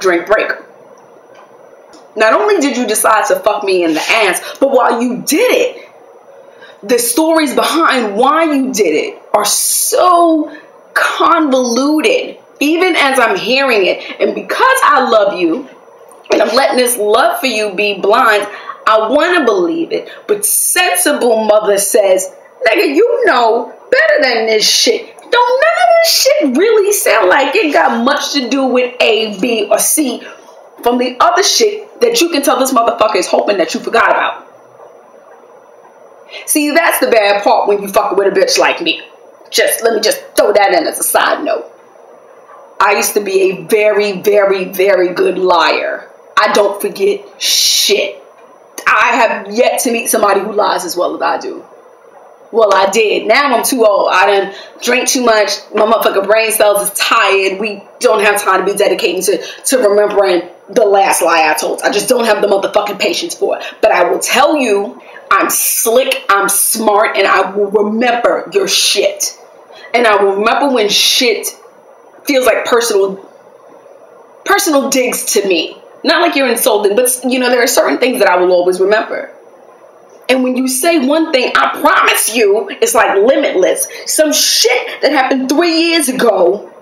drink break. Not only did you decide to fuck me in the ass, but while you did it, the stories behind why you did it are so convoluted, even as I'm hearing it. And because I love you, and I'm letting this love for you be blind, I want to believe it. But sensible mother says, nigga, you know better than this shit. Don't none of this shit really sound like it got much to do with A, B, or C from the other shit that you can tell this motherfucker is hoping that you forgot about. See, that's the bad part when you fucking with a bitch like me. Let me just throw that in as a side note. I used to be a very, very, very good liar. I don't forget shit. I have yet to meet somebody who lies as well as I do. Well, I did. Now I'm too old. I done drank too much. My motherfucking brain cells is tired. We don't have time to be dedicating to remembering the last lie I told. I just don't have the motherfucking patience for it. But I will tell you, I'm slick, I'm smart, and I will remember your shit. And I will remember when shit feels like personal digs to me. Not like you're insulting, but you know, there are certain things that I will always remember. And when you say one thing, I promise you, it's like limitless. Some shit that happened 3 years ago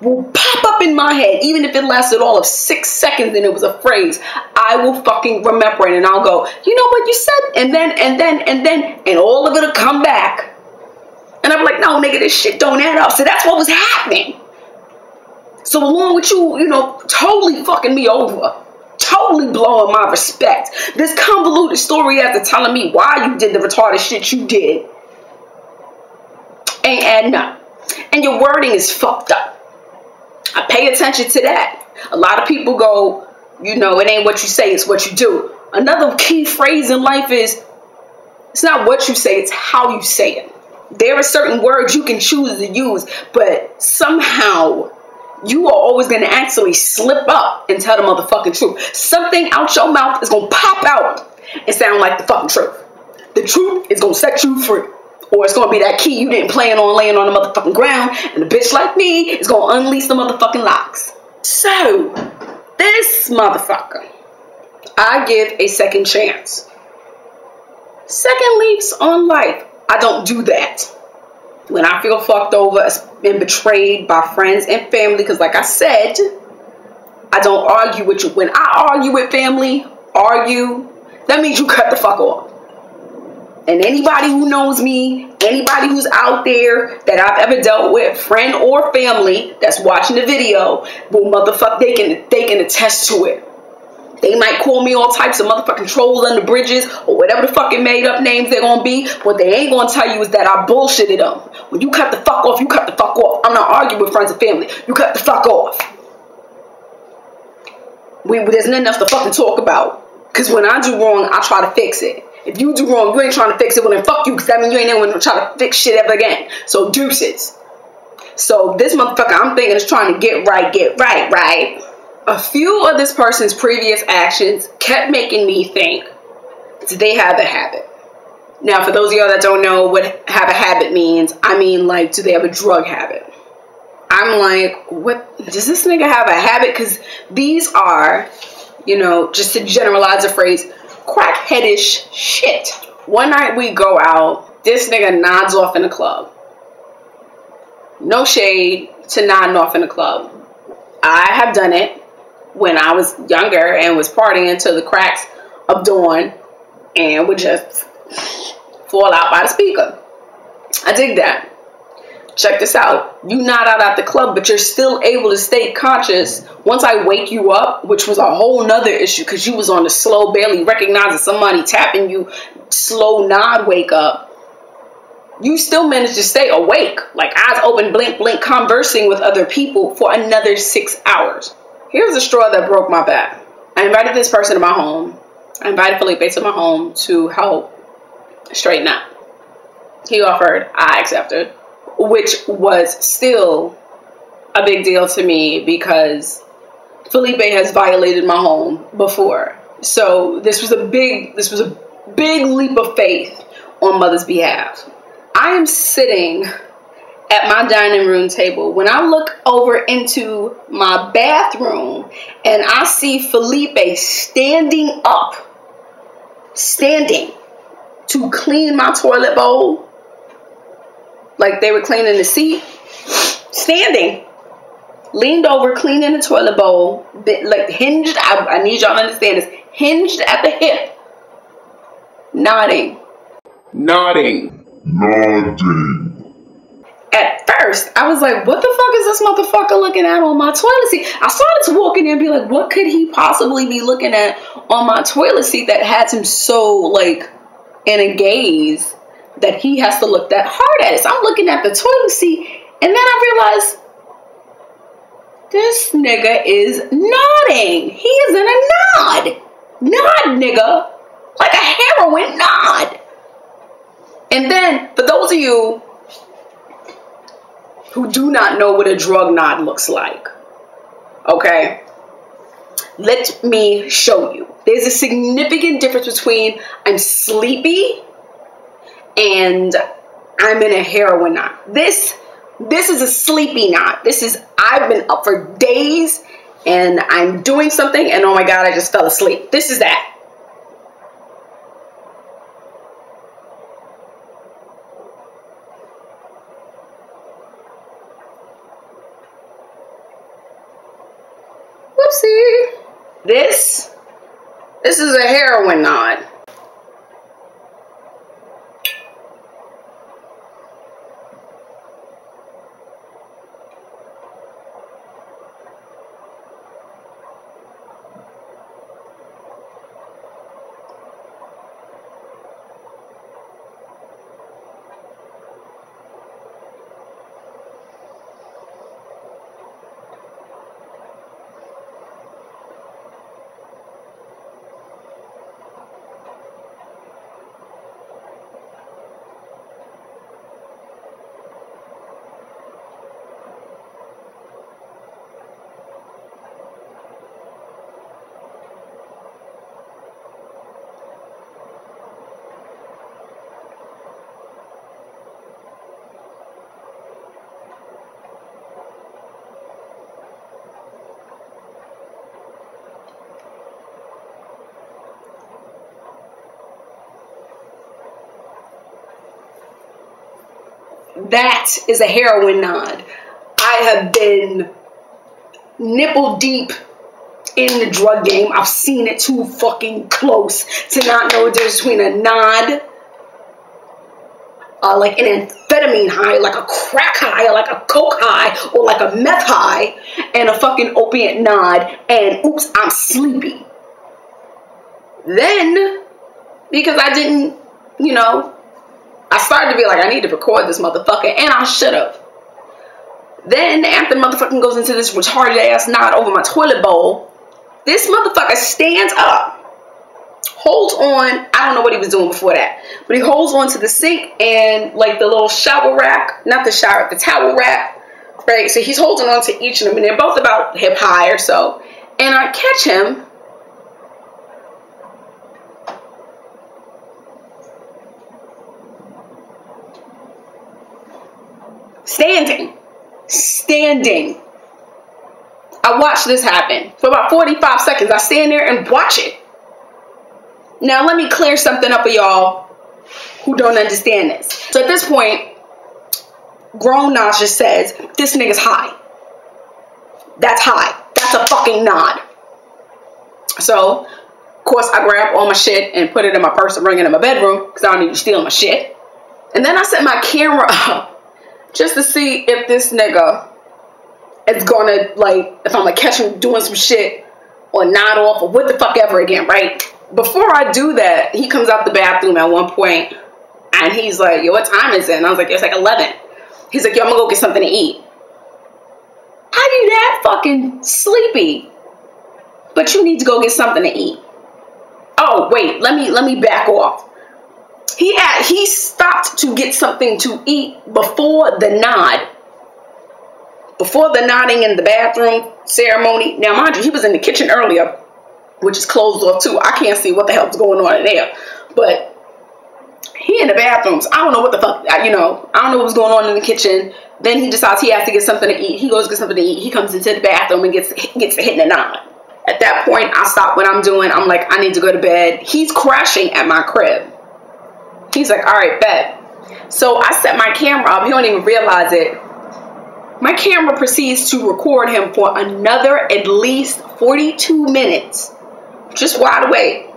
will pop up in my head, even if it lasted all of 6 seconds and it was a phrase. I will fucking remember it, and I'll go, you know what you said? And all of it'll come back. And I'm like, no, nigga, this shit don't add up. So that's what was happening. So along with you, you know, totally fucking me over, totally blowing my respect, this convoluted story after telling me why you did the retarded shit you did ain't adding up. And your wording is fucked up. I pay attention to that. A lot of people go, you know, it ain't what you say, it's what you do. Another key phrase in life is, it's not what you say, it's how you say it. There are certain words you can choose to use, but somehow you are always going to actually slip up and tell the motherfucking truth. Something out your mouth is going to pop out and sound like the fucking truth. The truth is going to set you free. Or it's going to be that key you didn't plan on laying on the motherfucking ground, and a bitch like me is going to unleash the motherfucking locks. So, this motherfucker, I give a second chance. Second lease on life. I don't do that. When I feel fucked over and betrayed by friends and family, because like I said, I don't argue with you. When I argue with family, that means you cut the fuck off. And anybody who knows me, anybody who's out there that I've ever dealt with, friend or family that's watching the video, will motherfuck, they can attest to it. They might call me all types of motherfucking trolls under bridges or whatever the fucking made up names they're gonna be. What they ain't gonna tell you is that I bullshitted them. When you cut the fuck off, you cut the fuck off. I'm not arguing with friends and family. You cut the fuck off. There's nothing else to fucking talk about. Because when I do wrong, I try to fix it. If you do wrong, you ain't trying to fix it, well then fuck you, because that means you ain't never gonna try to fix shit ever again. So deuces. So this motherfucker, I'm thinking, is trying to get right. A few of this person's previous actions kept making me think, do they have a habit? Now, for those of y'all that don't know what have a habit means, I mean, like, do they have a drug habit? I'm like, what, does this nigga have a habit? Because these are, you know, just to generalize the phrase, crackheadish shit. One night we go out, this nigga nods off in the club. No shade to nodding off in the club. I have done it when I was younger and was partying until the cracks of dawn and would just fall out by the speaker. I dig that. Check this out. You nod out at the club, but you're still able to stay conscious once I wake you up, which was a whole nother issue because you was on the slow, barely recognizing somebody tapping you, slow nod wake up. You still managed to stay awake, like eyes open, blink, blink, conversing with other people for another 6 hours. Here's the straw that broke my back. I invited this person to my home. I invited Felipe to my home to help straighten up. He offered, I accepted, which was still a big deal to me because Felipe has violated my home before. So this was a big leap of faith on Mother's behalf. I am sitting at my dining room table, when I look over into my bathroom and I see Felipe standing up, standing to clean my toilet bowl, like they were cleaning the seat, standing, leaned over, cleaning the toilet bowl, like hinged, I need y'all to understand this, hinged at the hip, nodding. At first, I was like, what the fuck is this motherfucker looking at on my toilet seat? I started to walk in there and be like, what could he possibly be looking at on my toilet seat that has him so, like, in a gaze that he has to look that hard at it? So I'm looking at the toilet seat, and then I realized, this nigga is nodding. He is in a nod. Nod, nigga. Like a heroin nod. And then, for those of you who do not know what a drug nod looks like, okay, let me show you. There's a significant difference between I'm sleepy and I'm in a heroin nod. This is a sleepy nod. This is, I've been up for days and I'm doing something and oh my God, I just fell asleep. This is that. Whoopsie. This is a heroin nod. That is a heroin nod. I have been nipple deep in the drug game. I've seen it too fucking close to not know the difference between a nod, like an amphetamine high, like a crack high, or like a coke high, or like a meth high, and a fucking opiate nod, and oops, I'm sleepy. Then, because I didn't, you know, I started to be like, I need to record this motherfucker, and I should have. Then, after the motherfucker goes into this retarded ass nod over my toilet bowl, this motherfucker stands up, holds on, I don't know what he was doing before that, but he holds on to the sink and like the little shower rack, not the shower, the towel rack, right? So he's holding on to each of them, and they're both about hip high or so. And I catch him standing. I watch this happen for about 45 seconds. I stand there and watch it. Now let me clear something up for y'all who don't understand this. So at this point, grown Nas just says, this nigga's high. That's high. That's a fucking nod. So, of course, I grab all my shit and put it in my purse and bring it in my bedroom because I don't need you stealing my shit. And then I set my camera up just to see if this nigga is gonna, like, if I'm gonna catch him doing some shit or nod off or what the fuck ever again, right? Before I do that, he comes out the bathroom at one point and he's like, yo, what time is it? And I was like, it's like 11. He's like, yo, I'm gonna go get something to eat. How you that fucking sleepy? But you need to go get something to eat. Oh, wait, let me back off. He stopped to get something to eat before the nod. Before the nodding in the bathroom ceremony. Now, mind you, he was in the kitchen earlier, which is closed off too. I can't see what the hell's going on in there. But he in the bathrooms. I don't know what the fuck, you know, I don't know what was going on in the kitchen. Then he decides he has to get something to eat. He goes to get something to eat. He comes into the bathroom and gets to hitting a 9. At that point, I stop what I'm doing. I'm like, I need to go to bed. He's crashing at my crib. He's like, all right, bet. So I set my camera up. He don't even realize it. My camera proceeds to record him for another at least 42 minutes. Just wide awake.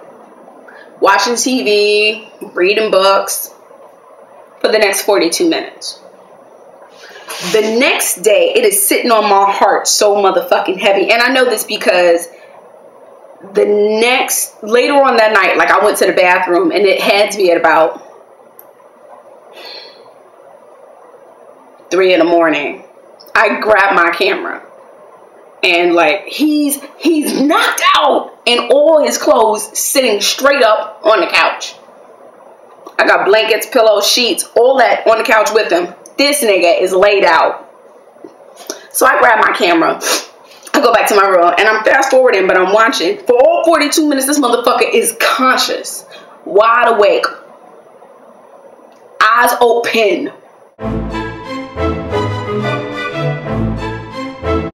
Watching TV, reading books for the next 42 minutes. The next day, it is sitting on my heart so motherfucking heavy. And I know this because later on that night, like I went to the bathroom and it had to be at about 3 in the morning. I grabbed my camera and like he's knocked out in all his clothes, sitting straight up on the couch. I got blankets, pillows, sheets, all that on the couch with him. This nigga is laid out. So I grab my camera. I go back to my room and I'm fast forwarding, but I'm watching. For all 42 minutes, this motherfucker is conscious, wide awake, eyes open,